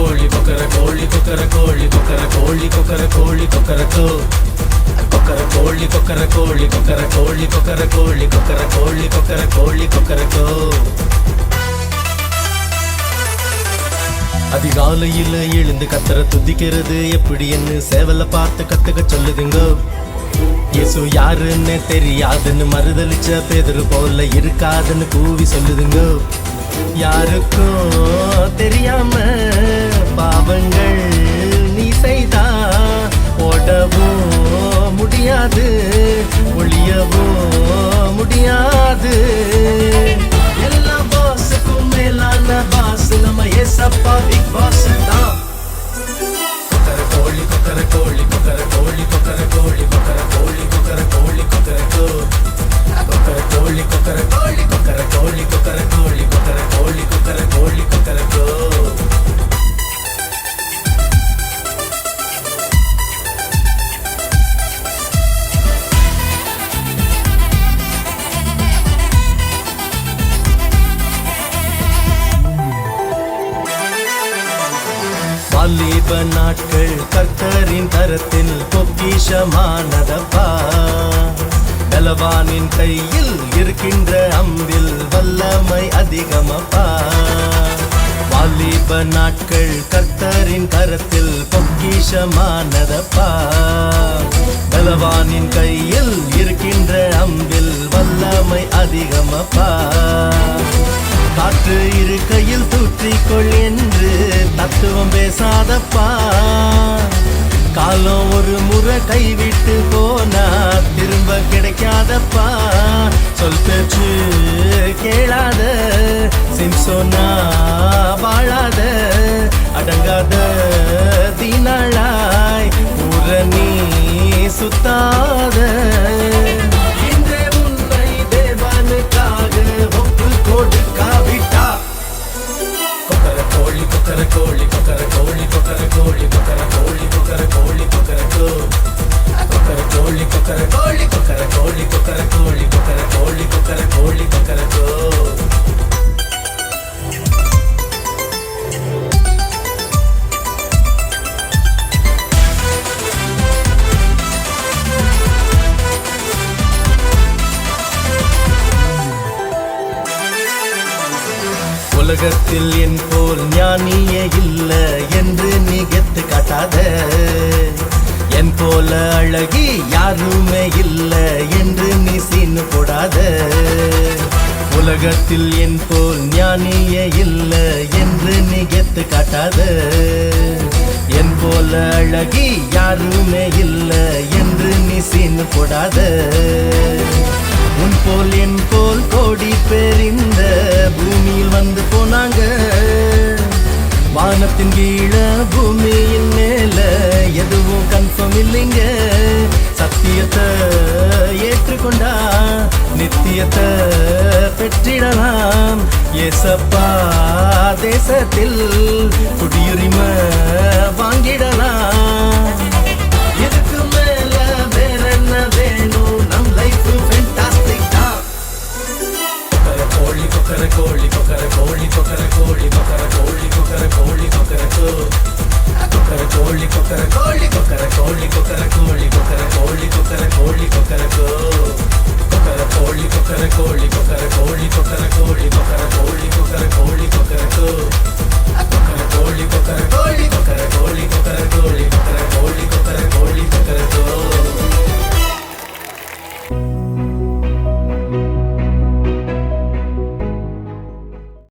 கோழி கொக்கர கோழி கொக்கர கோழி கொக்கர கோழி கொக்கர கோழி கொக்கரக்கோ கொக்கர கோழி கொக்கர கோழி கொக்கர கோழி கொக்கர கோழி கொக்கர கோழி கொக்கர கோழி கொக்கரக்கோ. அதிகாலையில எழுந்து கத்தர துதிக்கிறது எப்படி என்ன சேவல பார்த்து கத்துக்க சொல்லுதுங்க. இயேசு யாருன்னு தெரியாதுன்னு மறுதளிச்ச பேதுரு போல இருக்காதுன்னு கூவி சொல்லுதுங்க. யாருக்கும் தெரியாம பாவங்கள் நீ செய்தா ஓடவும் முடியாது ஒளியவும் முடியாது. எல்லா பாஸுக்கும் மேலான பாஸ் நம்ம ஏசப்பா பிக் பாஸ் தான். கொக்கர கோழி கொக்கர கோழி கொக்கர கோழி கொக்கர கோழி கொக்கர கோழி கொக்கர கோழி கொக்கரக்கோ கொக்கர கோழி கொக்கர கோழி கொக்கர கோழி கொக்கர கோழி கொக்கர கோழி கொக்கர கோழி கொக்கரக்கோ. வாலிப நாட்கள் கர்த்தரின் கரத்தில் பொக்கிஷமானதப்பா. பலவானின் கையில் இருக்கின்ற அம்பில் வல்லமை அதிகமப்பா. வாலிப நாட்கள் கர்த்தரின் கரத்தில் பொக்கிஷமானதப்பா. பலவானின் கையில் இருக்கின்ற அம்பில் வல்லமை அதிகமப்பா. காற்று இருக்கையில் தூற்றிக்கொள் என்று தத்துவம் பேசாதப்பா. காலம் ஒரு முறை கைவிட்டு போனா திரும்ப கிடைக்காதப்பா. சொல் பேச்சு கேளாத சிம்சோனா வாழாத அடங்காத தீனாளாய் ஊரணி சுத்தாத. இன்றே உன்னை தேவனுக்காக ஒப்பு கொடுக்காவிட்டா. கொக்கர கோழி கொக்கர கோழி கொக்கர கோழி கொக்கர கோழி கொக்கர கோழி கொக்கர கோழி கொக்கரக்கோ கொக்கர கோழி கொக்கர கோழி கொக்கர கோழி கொக்கர கோழி கொக்கர கோழி கொக்கர கோழி கொக்கரக்கோ. உலகத்தில் என் போல் ஞானியே இல்ல என்று நீ கெத்து காட்டாத. என் போல அழகி யாருமே இல்ல என்று நீ சீனு போடாத. உலகத்தில் என் போல் ஞானியே இல்ல என்று நீ கெத்து காட்டாத. என் போல அழகி யாருமே இல்ல என்று நீ சீனு போடாத. உன் போல் என் போல் கோடி பேர் இந்த பூமியில் வந்து போனாங்க. வானத்தின் கீழ பூமியின் மேல எதுவும் கன்ஃபார்ம் இல்லைங்க. சத்தியத்தை ஏற்றுக்கொண்டா நித்தியத்தை பெற்றிடலாம். ஏசப்பா தேசத்தில் குடியுரிமை வாங்கிடலாம். இதுக்கு மேல வேற என்ன வேணும்? நம் லைஃப் ஃபேண்டாஸ்டிக் தான். கோழி கொக்கர கோழி கொக்கர கோழி கொக்கர கோழி கொக்கர கோழி கொக்கர கோழி கொக்கரக்கோ கொக்கர கோழி கொக்கர கோழி கொக்கர கோழி கொக்கர கோழி கொக்கர கோழி கொக்கர கோழி